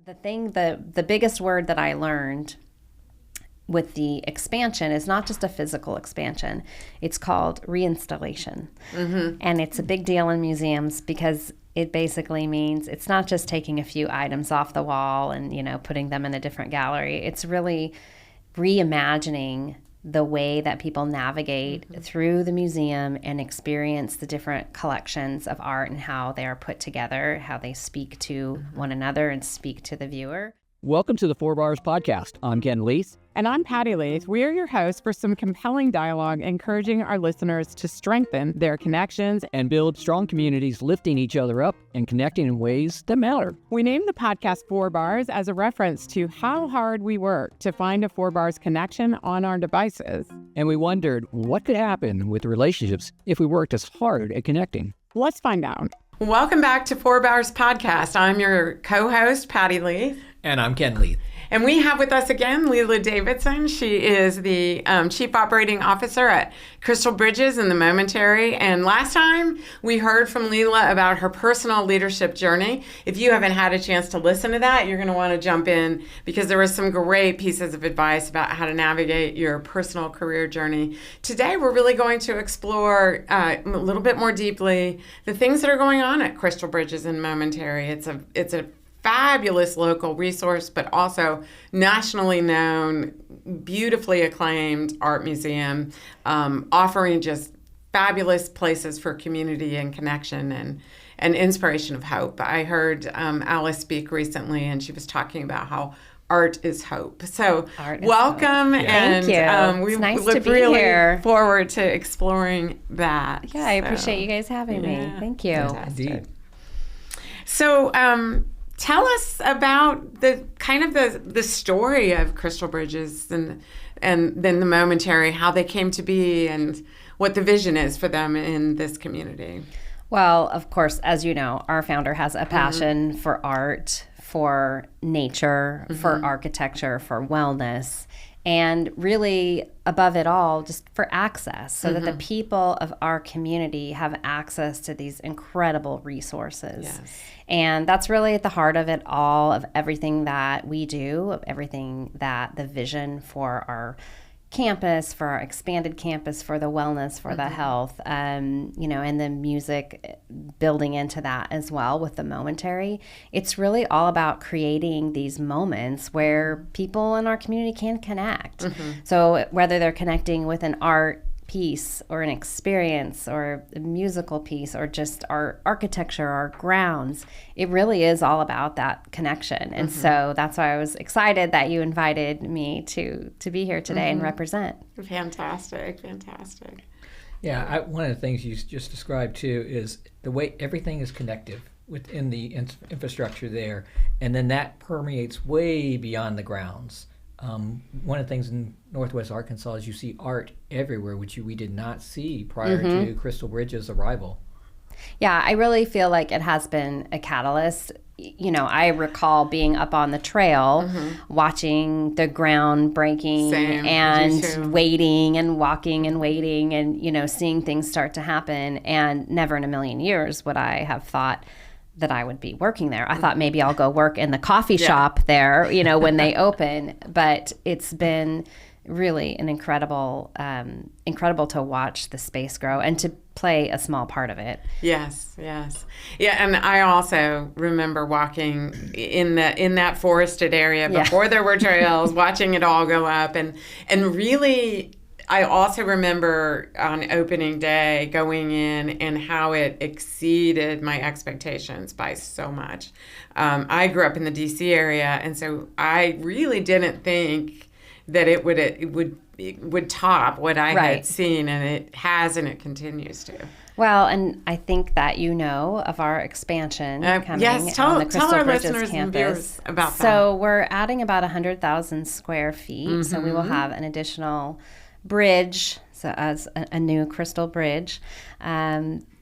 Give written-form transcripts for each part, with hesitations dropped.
The biggest word that I learned with the expansion is not just a physical expansion. It's called reinstallation. Mm-hmm. And it's a big deal in museums because it basically means it's not just taking a few items off the wall and, putting them in a different gallery. It's really reimagining the way that people navigate through the museum and experience the different collections of art and how they are put together, how they speak to one another and speak to the viewer. Welcome to the Four Bars Podcast. I'm Ken Leith. And I'm Patty Leith. We are your hosts for some compelling dialogue, encouraging our listeners to strengthen their connections and build strong communities, lifting each other up and connecting in ways that matter. We named the podcast Four Bars as a reference to how hard we work to find a Four Bars connection on our devices. And we wondered what could happen with relationships if we worked as hard at connecting. Let's find out. Welcome back to Four Bars Podcast. I'm your co-host, Patty Leith. And I'm Ken Leith. And we have with us again Lela Davidson. She is the Chief Operating Officer at Crystal Bridges in the Momentary. And last time we heard from Lela about her personal leadership journey. If you haven't had a chance to listen to that, you're going to want to jump in because there were some great pieces of advice about how to navigate your personal career journey. Today, we're really going to explore a little bit more deeply the things that are going on at Crystal Bridges in Momentary. It's a fabulous local resource, but also nationally known, beautifully acclaimed art museum, offering just fabulous places for community and connection and inspiration of hope. I heard Alice speak recently, and she was talking about how art is hope. So welcome, hope. And thank you. We it's nice look to be really here. forward to exploring that. Yeah, I appreciate you guys having me. Thank you. Indeed. So, tell us about the story of Crystal Bridges and then the Momentary, how they came to be and what the vision is for them in this community. Well, of course, as you know, our founder has a passion for art, for nature, for architecture, for wellness, and really, above it all, just for access, so that the people of our community have access to these incredible resources. Yes. And that's really at the heart of it all, of everything that we do, of everything that the vision for our campus, for our expanded campus, for the wellness, for the health, and the music building into that as well with the Momentary. It's really all about creating these moments where people in our community can connect. So whether they're connecting with an art piece or an experience or a musical piece or just our architecture, our grounds, it really is all about that connection. And so that's why I was excited that you invited me to be here today and represent. Fantastic. Yeah, one of the things you just described too is the way everything is connected within the infrastructure there, and then that permeates way beyond the grounds. One of the things in Northwest Arkansas is you see art everywhere, which we did not see prior to Crystal Bridges' arrival. Yeah, I really feel like it has been a catalyst. I recall being up on the trail, watching the ground breaking and waiting and walking and waiting and, seeing things start to happen. And never in a million years would I have thought that I would be working there. I thought maybe I'll go work in the coffee shop there, when they open. But it's been really an incredible to watch the space grow and to play a small part of it. Yes. Yeah, and I also remember walking in that forested area before there were trails, watching it all go up and really I also remember on opening day going in and how it exceeded my expectations by so much. I grew up in the D.C. area, and so I really didn't think that it would top what I had seen, and it has, and it continues to. Well, and I think that of our expansion coming on the Crystal Bridges campus. About that. So we're adding about 100,000 square feet. So we will have an additional bridge, so as a new Crystal Bridge.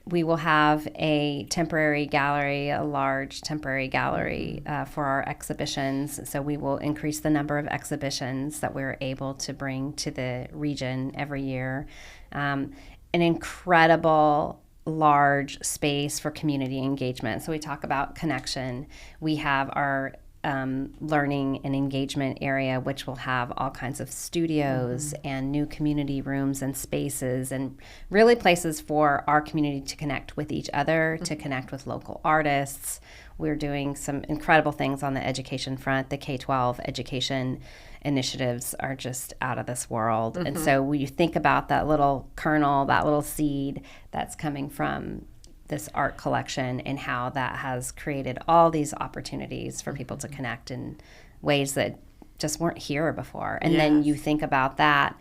We will have a temporary gallery, a large temporary gallery for our exhibitions. So we will increase the number of exhibitions that we're able to bring to the region every year. An incredible large space for community engagement. So we talk about connection. We have our learning and engagement area, which will have all kinds of studios and new community rooms and spaces, and really places for our community to connect with each other, to connect with local artists. We're doing some incredible things on the education front. The K-12 education initiatives are just out of this world. And so when you think about that little kernel, that little seed that's coming from this art collection, and how that has created all these opportunities for people to connect in ways that just weren't here before. And then you think about that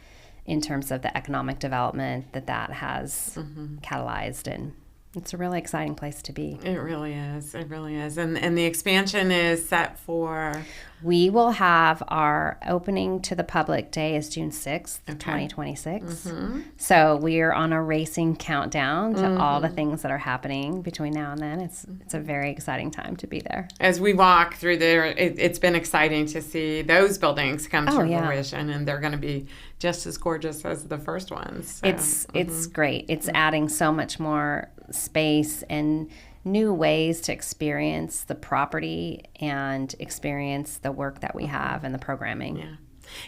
in terms of the economic development that has catalyzed, and it's a really exciting place to be. It really is. It really is. And the expansion is set for? We will have our opening to the public day is June 6th, 2026. So we are on a racing countdown to all the things that are happening between now and then. It's a very exciting time to be there. As we walk through there, it's been exciting to see those buildings come to fruition, and they're going to be just as gorgeous as the first ones. So. It's great. It's adding so much more space and new ways to experience the property and experience the work that we have and the programming. Yeah.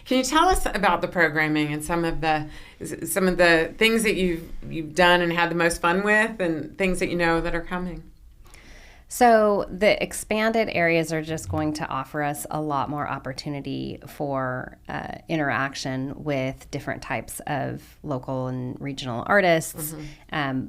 Can you tell us about the programming and some of the things that you've done and had the most fun with, and things that you know that are coming? So the expanded areas are just going to offer us a lot more opportunity for interaction with different types of local and regional artists,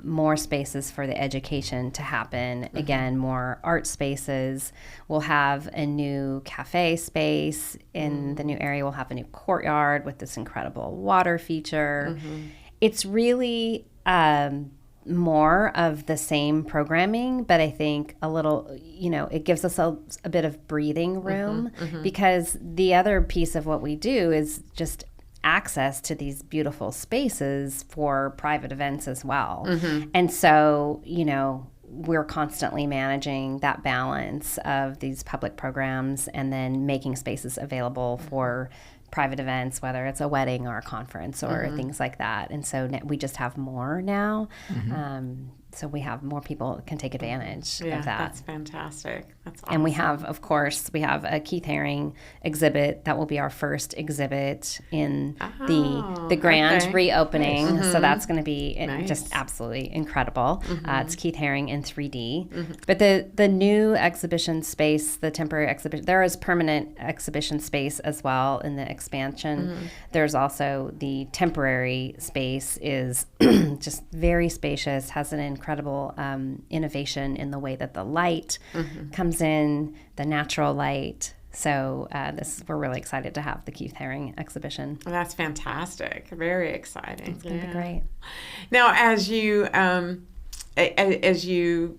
more spaces for the education to happen, again, more art spaces. We'll have a new cafe space in the new area. We'll have a new courtyard with this incredible water feature. It's really more of the same programming, but I think a little, it gives us a bit of breathing room, because the other piece of what we do is just access to these beautiful spaces for private events as well. And so, we're constantly managing that balance of these public programs and then making spaces available for private events, whether it's a wedding or a conference or things like that. And so we just have more now. So we have more people that can take advantage of that. That's fantastic. That's awesome. And we have, of course, a Keith Haring exhibit that will be our first exhibit in the grand reopening. So that's going to be just absolutely incredible. It's Keith Haring in 3D. But the new exhibition space, the temporary exhibition, there is permanent exhibition space as well in the expansion. There's also the temporary space is just very spacious, has an incredible innovation in the way that the light comes in, the natural light. So we're really excited to have the Keith Haring exhibition. Well, that's fantastic. Very exciting. It's going to be great. Now, as you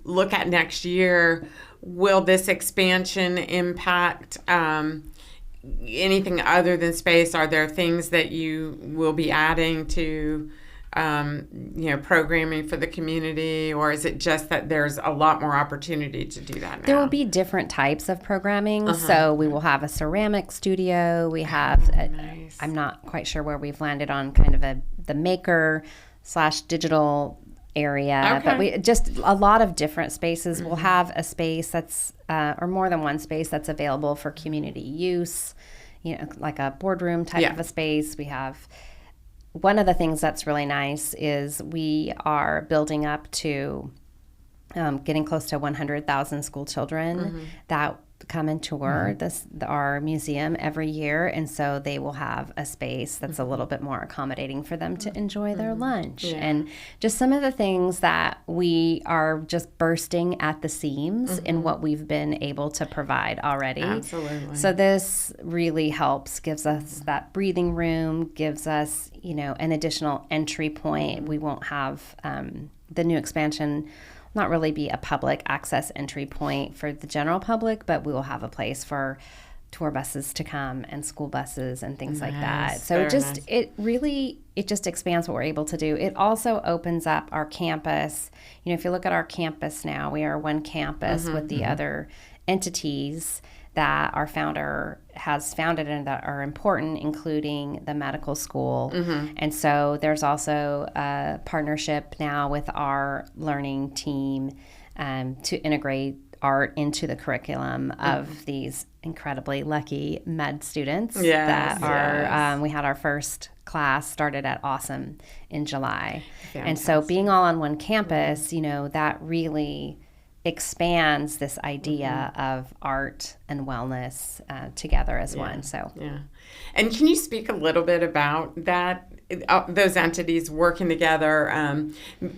look at next year, will this expansion impact anything other than space? Are there things that you will be adding to programming for the community, or is it just that there's a lot more opportunity to do that now? There will be different types of programming. So we will have a ceramic studio. We have, nice. I'm not quite sure where we've landed on kind of the maker/digital area, but we just a lot of different spaces. We'll have a space that's, or more than one space that's available for community use, like a boardroom type of a space. We have. One of the things that's really nice is we are building up to getting close to 100,000 school children that come and tour our museum every year, and so they will have a space that's a little bit more accommodating for them to enjoy their lunch. And just some of the things that we are just bursting at the seams in what we've been able to provide already. Absolutely. So this really helps, gives us that breathing room, gives us an additional entry point. We won't have the new expansion not really be a public access entry point for the general public, but we will have a place for tour buses to come and school buses and things like that. So it just expands what we're able to do. It also opens up our campus. If you look at our campus now, we are one campus with the other entities that our founder has founded and that are important, including the medical school. And so there's also a partnership now with our learning team to integrate art into the curriculum of these incredibly lucky med students Yes, that are, yes. we had our first class started at Awesome in July. And so Fantastic. being all on one campus, that really expands this idea of art and wellness together as one. So Yeah. And can you speak a little bit about that, those entities working together?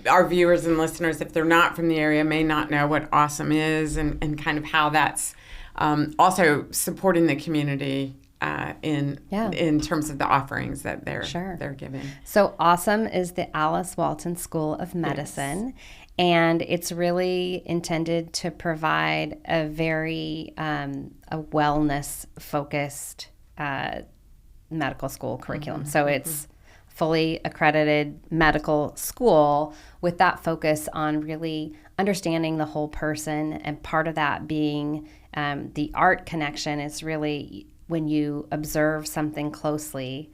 Our viewers and listeners, if they're not from the area, may not know what Awesome is and kind of how that's also supporting the community in terms of the offerings that they're giving. So Awesome is the Alice Walton School of Medicine. Yes. And it's really intended to provide a very a wellness-focused medical school curriculum. So it's fully accredited medical school with that focus on really understanding the whole person. And part of that being the art connection is really when you observe something closely.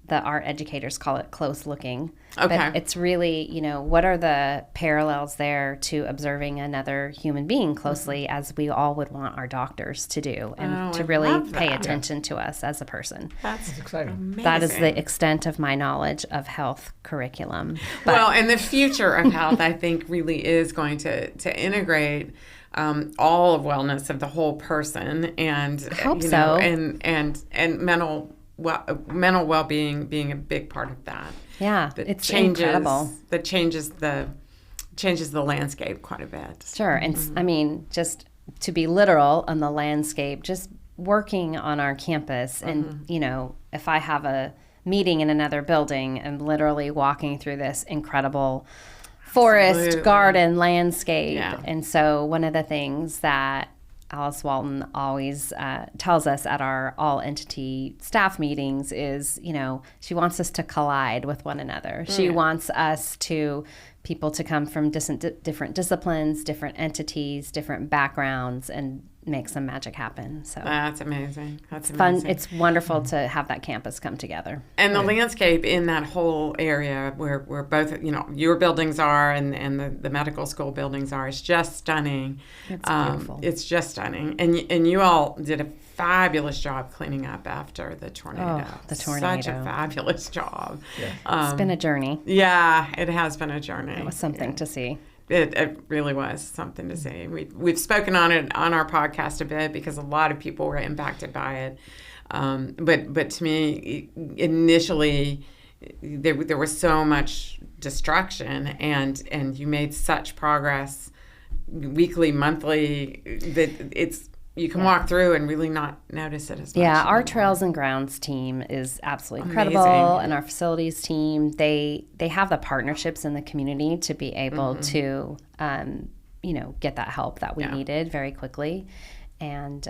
The art educators call it close looking. Okay. But it's really, what are the parallels there to observing another human being closely as we all would want our doctors to do and to really pay attention to us as a person. That's exciting. Amazing. That is the extent of my knowledge of health curriculum. Well, and the future of health, I think, really is going to integrate all of wellness of the whole person and I hope so. And mental well-being being a big part of that. Yeah, it's incredible. That changes the landscape quite a bit. Sure, and just to be literal on the landscape, just working on our campus, and if I have a meeting in another building, and literally walking through this incredible forest, garden, landscape, and so one of the things that Alice Walton always tells us at our all-entity staff meetings is, she wants us to collide with one another. She wants us people to come from different disciplines, different entities, different backgrounds, and make some magic happen. So that's amazing. That's fun. It's wonderful to have that campus come together. And the landscape in that whole area where both, your buildings are and the medical school buildings are, is just stunning. It's beautiful. It's just stunning. And you all did a fabulous job cleaning up after the tornado. Oh, the tornado. Such a fabulous job. Yeah. It's been a journey. Yeah, it has been a journey. It was something to see. It really was something to see. We've spoken on it on our podcast a bit because a lot of people were impacted by it. But to me, initially, there was so much destruction, and you made such progress weekly, monthly, that you can walk through and really not notice it as much. Yeah, our anymore. Trails and Grounds team is absolutely incredible, and our facilities team, they have the partnerships in the community to be able to, get that help that we needed very quickly. And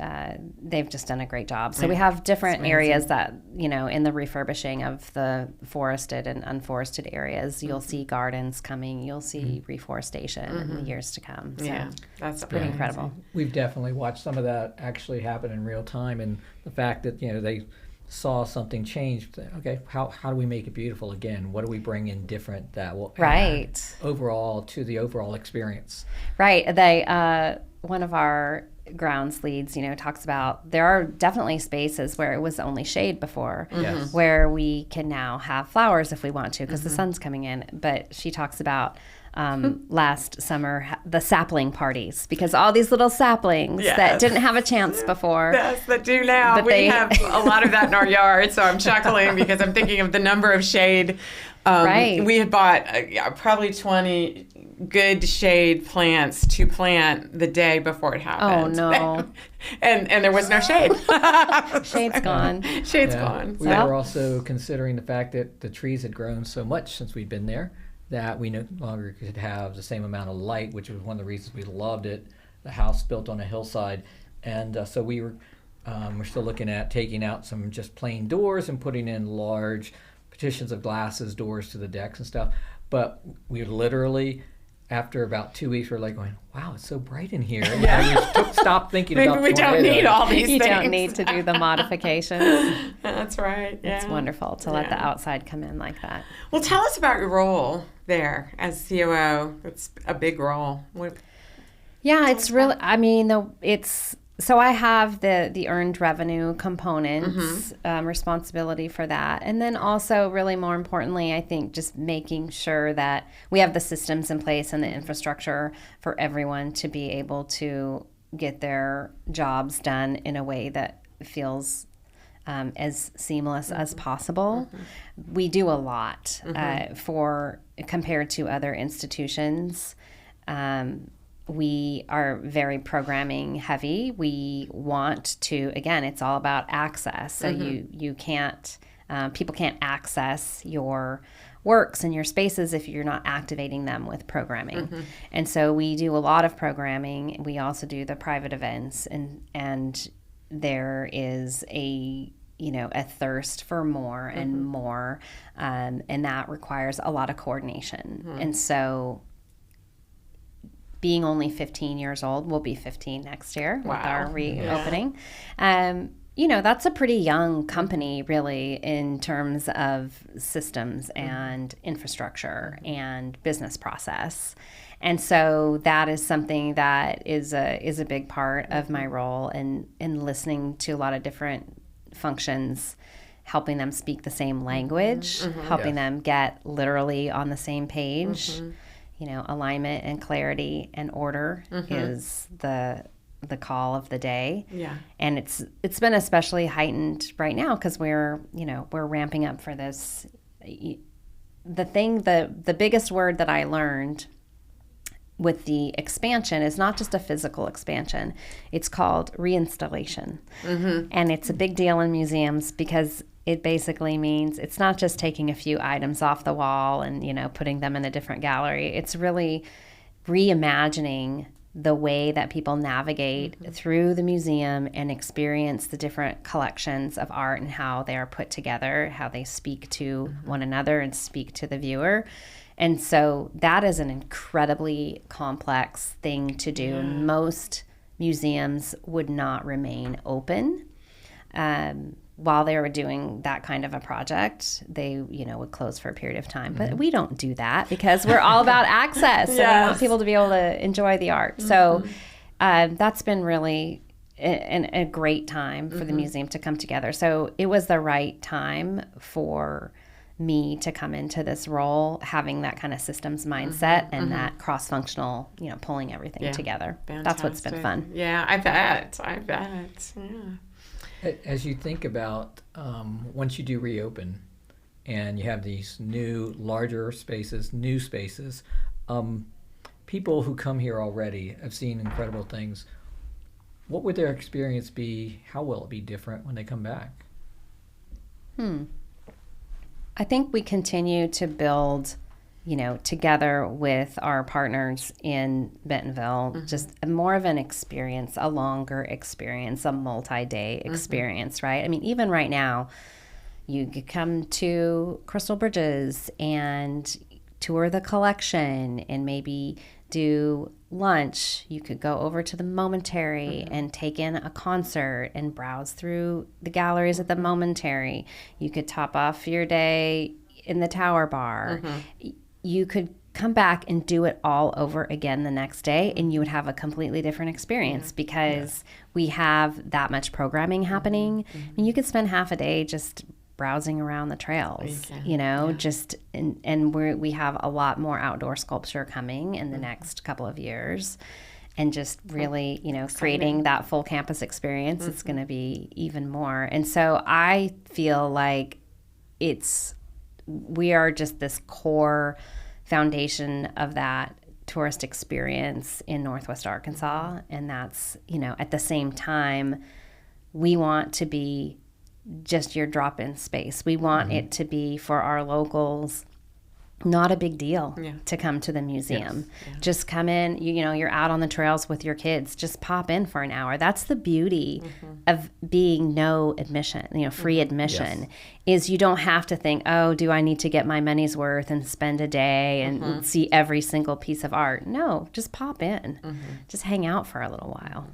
they've just done a great job. So we have different areas that, in the refurbishing of the forested and unforested areas, you'll see gardens coming, you'll see reforestation in the years to come. So yeah, that's pretty incredible. We've definitely watched some of that actually happen in real time, and the fact that, they saw something change. Okay, how do we make it beautiful again? What do we bring in different that will add overall to the overall experience? Right. One of our grounds leads, talks about there are definitely spaces where it was only shade before, where we can now have flowers if we want to because the sun's coming in. But she talks about last summer, the sapling parties, because all these little saplings that didn't have a chance before. Yes, that do now. We have a lot of that in our yard, so I'm chuckling because I'm thinking of the number of shade. We had bought probably 20 good shade plants to plant the day before it happened. Oh, no. and there was no shade. Shade's gone. Shade's gone. We were also considering the fact that the trees had grown so much since we'd been there that we no longer could have the same amount of light, which was one of the reasons we loved it. The house built on a hillside. And so we're still looking at taking out some just plain doors and putting in large partitions of glasses, doors to the decks and stuff. But we literally, after about 2 weeks, we're like going, wow, it's so bright in here. And we stopped thinking about we don't need all these you things. don't need to do the modifications. That's right. Yeah. It's wonderful to let the outside come in like that. Well, tell us about your role there as COO. It's a big role. Yeah, it's really, it's So I have the earned revenue components, responsibility for that. And then also, really more importantly, I think just making sure that we have the systems in place and the infrastructure for everyone to be able to get their jobs done in a way that feels as seamless as possible. We do a lot for compared to other institutions. We are very programming heavy. We want to, again, it's all about access. So you can't, people can't access your works and your spaces if you're not activating them with programming. And so we do a lot of programming. We also do the private events, and there is a thirst for more and more, and that requires a lot of coordination. And so being only 15 years old, we'll be 15 next year with our reopening. That's a pretty young company, really, in terms of systems and infrastructure and business process. And so that is something that is a big part of my role in listening to a lot of different functions, helping them speak the same language, helping them get literally on the same page. Alignment and clarity and order is the call of the day. And it's been especially heightened right now because we're ramping up for this. The biggest word that I learned with the expansion is not just a physical expansion. It's called reinstallation. And it's a big deal in museums because it basically means it's not just taking a few items off the wall and, putting them in a different gallery. It's really reimagining the way that people navigate through the museum and experience the different collections of art and how they are put together, how they speak to one another and speak to the viewer. And so that is an incredibly complex thing to do. Most museums would not remain open while they were doing that kind of a project. They, would close for a period of time. But we don't do that because we're all about access. And we want people to be able to enjoy the art. So that's been really a great time for the museum to come together. So it was the right time for me to come into this role, having that kind of systems mindset and that cross-functional, pulling everything together. Fantastic. That's what's been fun. Yeah, I bet. Yeah. As you think about once you do reopen and you have these new, larger spaces, new spaces, people who come here already have seen incredible things. What would their experience be? How will it be different when they come back? I think we continue to build, together with our partners in Bentonville, just more of an experience, a longer experience, a multi-day experience, right? I mean, even right now, you could come to Crystal Bridges and tour the collection and maybe do lunch. You could go over to the Momentary and take in a concert and browse through the galleries at the Momentary. You could top off your day in the Tower Bar. You could come back and do it all over again the next day, and you would have a completely different experience because we have that much programming happening. I mean, you could spend half a day just browsing around the trails, just and we have a lot more outdoor sculpture coming in the next couple of years, and just really, creating that full campus experience. It's going to be even more. And so I feel like we are just this core foundation of that tourist experience in Northwest Arkansas. And that's, at the same time, we want to be just your drop-in space. We want it to be, for our locals, not a big deal to come to the museum. Just come in, you're out on the trails with your kids, just pop in for an hour. That's the beauty of being no admission, free admission, is you don't have to think, oh, do I need to get my money's worth and spend a day and see every single piece of art? No, just pop in, just hang out for a little while.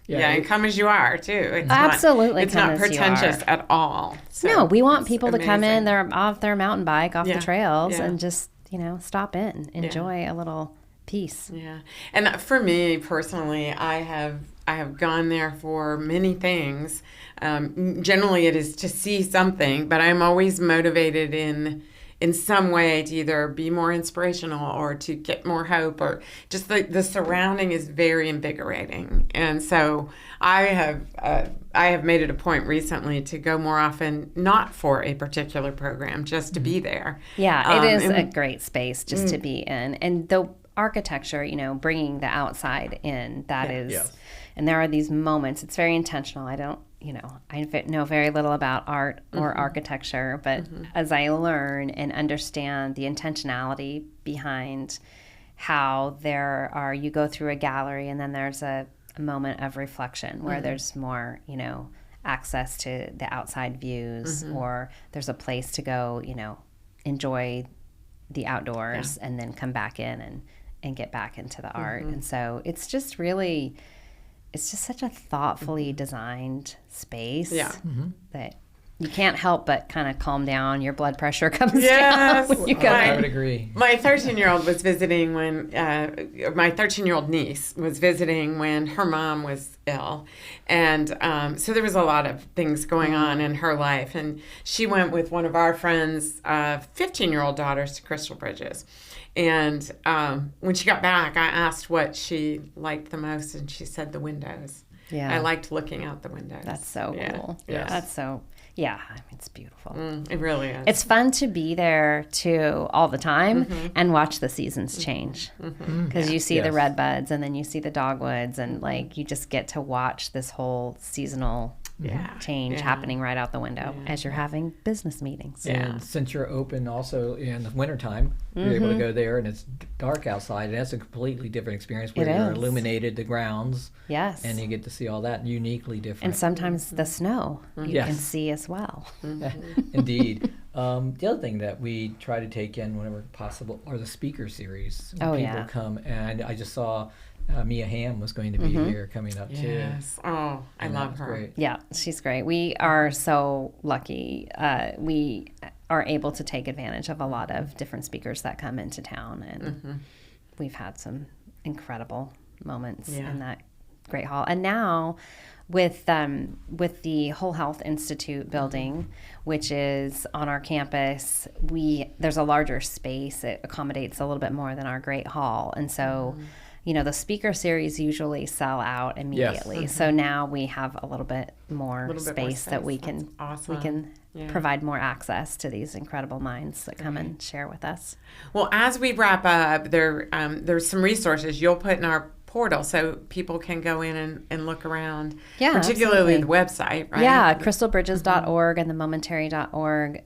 Yeah, and come as you are, too. It's Absolutely. It's not pretentious at all. So no, we want people to come in, they're off their mountain bike, off the trails, Yeah. and just, stop in, enjoy a little Peace. Yeah. And for me personally, I have gone there for many things. Generally, it is to see something, but I'm always motivated in some way to either be more inspirational or to get more hope, or just the surrounding is very invigorating. And so I have made it a point recently to go more often, not for a particular program, just to be there. Yeah, it is a great space just to be in. And the architecture, bringing the outside in, that is, Yes. and there are these moments, it's very intentional. I know very little about art or architecture, but as I learn and understand the intentionality behind how you go through a gallery and then there's a moment of reflection where there's more, access to the outside views, or there's a place to go, enjoy the outdoors and then come back in and get back into the art. And so it's just such a thoughtfully designed space that you can't help but kind of calm down. Your blood pressure comes down when you go I in. would agree. My 13-year-old was visiting when my 13-year-old niece was visiting when her mom was ill, and so there was a lot of things going on in her life. And she went with one of our friends' 15-year-old daughters to Crystal Bridges. And when she got back, I asked what she liked the most, and she said the windows. Yeah. I liked looking out the windows. That's so cool. Yes. That's so, it's beautiful. It really is. It's fun to be there too all the time and watch the seasons change, because you see the red buds and then you see the dogwoods, and like you just get to watch this whole seasonal change happening right out the window as you're having business meetings. And since you're open also in the wintertime, you're able to go there and it's dark outside. And that's a completely different experience where you're illuminated the grounds. Yes. And you get to see all that uniquely different. And sometimes the snow you can see as well. Indeed. The other thing that we try to take in whenever possible are the speaker series. When people come. And I just saw Mia Hamm was going to be here coming up too. Yes. Oh, I love her. Great. Yeah, she's great. We are so lucky. We are able to take advantage of a lot of different speakers that come into town, and we've had some incredible moments in that great hall. And now with the Whole Health Institute building, which is on our campus, there's a larger space. It accommodates a little bit more than our great hall, and so. The speaker series usually sell out immediately. Yes. So now we have a little bit more space that we can provide more access to these incredible minds that come and share with us. Well, as we wrap up, there's some resources you'll put in our portal so people can go in and look around. Yeah, particularly the website, right? Yeah, crystalbridges.org and the momentary.org.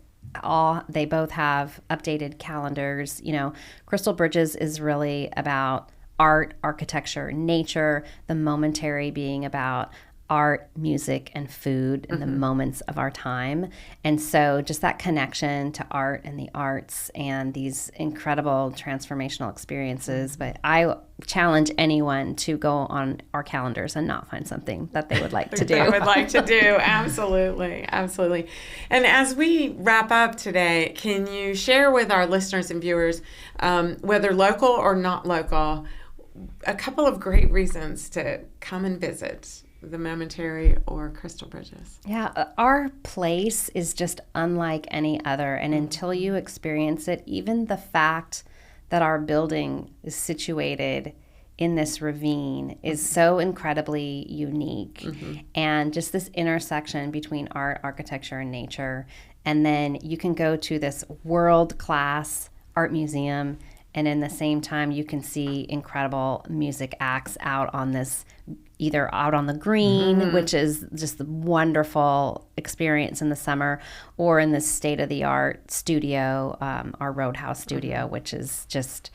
They both have updated calendars. Crystal Bridges is really about art, architecture, nature, the momentary being about art, music, and food and the moments of our time. And so just that connection to art and the arts and these incredible transformational experiences. But I challenge anyone to go on our calendars and not find something that they would like to do. Absolutely. Absolutely. And as we wrap up today, can you share with our listeners and viewers, whether local or not local, a couple of great reasons to come and visit the Momentary or Crystal Bridges? Yeah, our place is just unlike any other. And until you experience it, even the fact that our building is situated in this ravine is so incredibly unique. And just this intersection between art, architecture, and nature. And then you can go to this world-class art museum, and in the same time, you can see incredible music acts either out on the green, which is just a wonderful experience in the summer, or in this state-of-the-art studio, our Roadhouse studio, which is just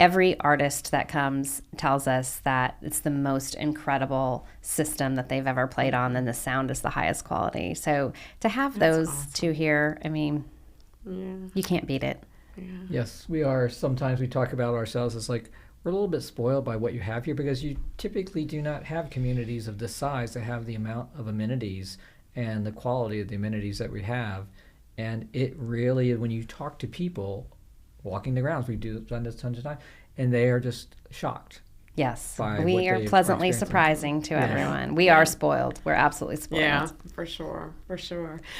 every artist that comes tells us that it's the most incredible system that they've ever played on, and the sound is the highest quality. So to have those two here, I mean, you can't beat it. Yeah. Yes, we are. Sometimes we talk about ourselves as like we're a little bit spoiled by what you have here, because you typically do not have communities of this size that have the amount of amenities and the quality of the amenities that we have. And it really, when you talk to people walking the grounds, we do spend this tons of time, and they are just shocked. Yes, by what we are they pleasantly experiencing. surprising to everyone. We are spoiled. We're absolutely spoiled. Yeah, for sure.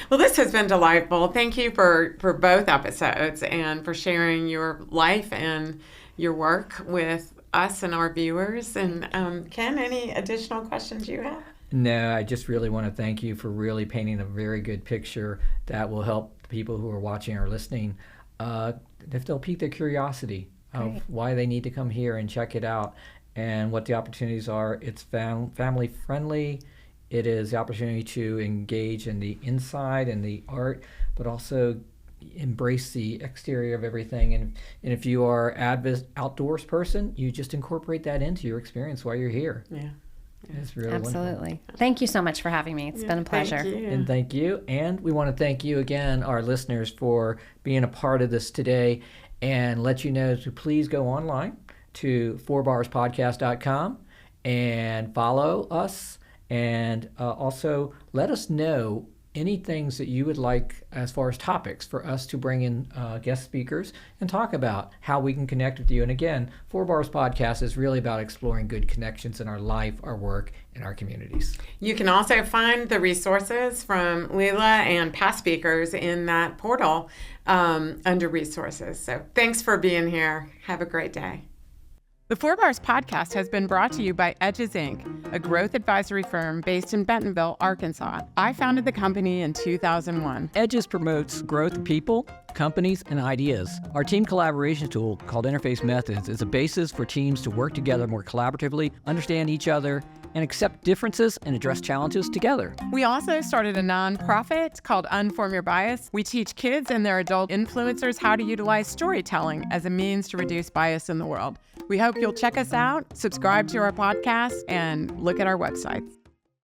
Well, this has been delightful. Thank you for both episodes and for sharing your life and your work with us and our viewers. And Ken, any additional questions you have? No, I just really want to thank you for really painting a very good picture that will help the people who are watching or listening, if they'll pique their curiosity of why they need to come here and check it out and what the opportunities are. It's family friendly. It is the opportunity to engage in the inside and the art, but also embrace the exterior of everything. And if you are outdoors person, you just incorporate that into your experience while you're here. Yeah. It's really Absolutely. wonderful. Thank you so much for having me. It's been a pleasure. Thank you. And thank you. And we want to thank you again, our listeners, for being a part of this today, and let you know to please go online to 4barspodcast.com and follow us, and also let us know any things that you would like as far as topics for us to bring in guest speakers and talk about how we can connect with you. And again, 4 Bars Podcast is really about exploring good connections in our life, our work, and our communities. You can also find the resources from Lela and past speakers in that portal under resources. So thanks for being here. Have a great day. The 4 Bars Podcast has been brought to you by Edges Inc., a growth advisory firm based in Bentonville, Arkansas. I founded the company in 2001. Edges promotes growth of people, companies, and ideas. Our team collaboration tool, called Interface Methods, is a basis for teams to work together more collaboratively, understand each other, and accept differences and address challenges together. We also started a nonprofit called Unform Your Bias. We teach kids and their adult influencers how to utilize storytelling as a means to reduce bias in the world. We hope you'll check us out, subscribe to our podcast, and look at our websites.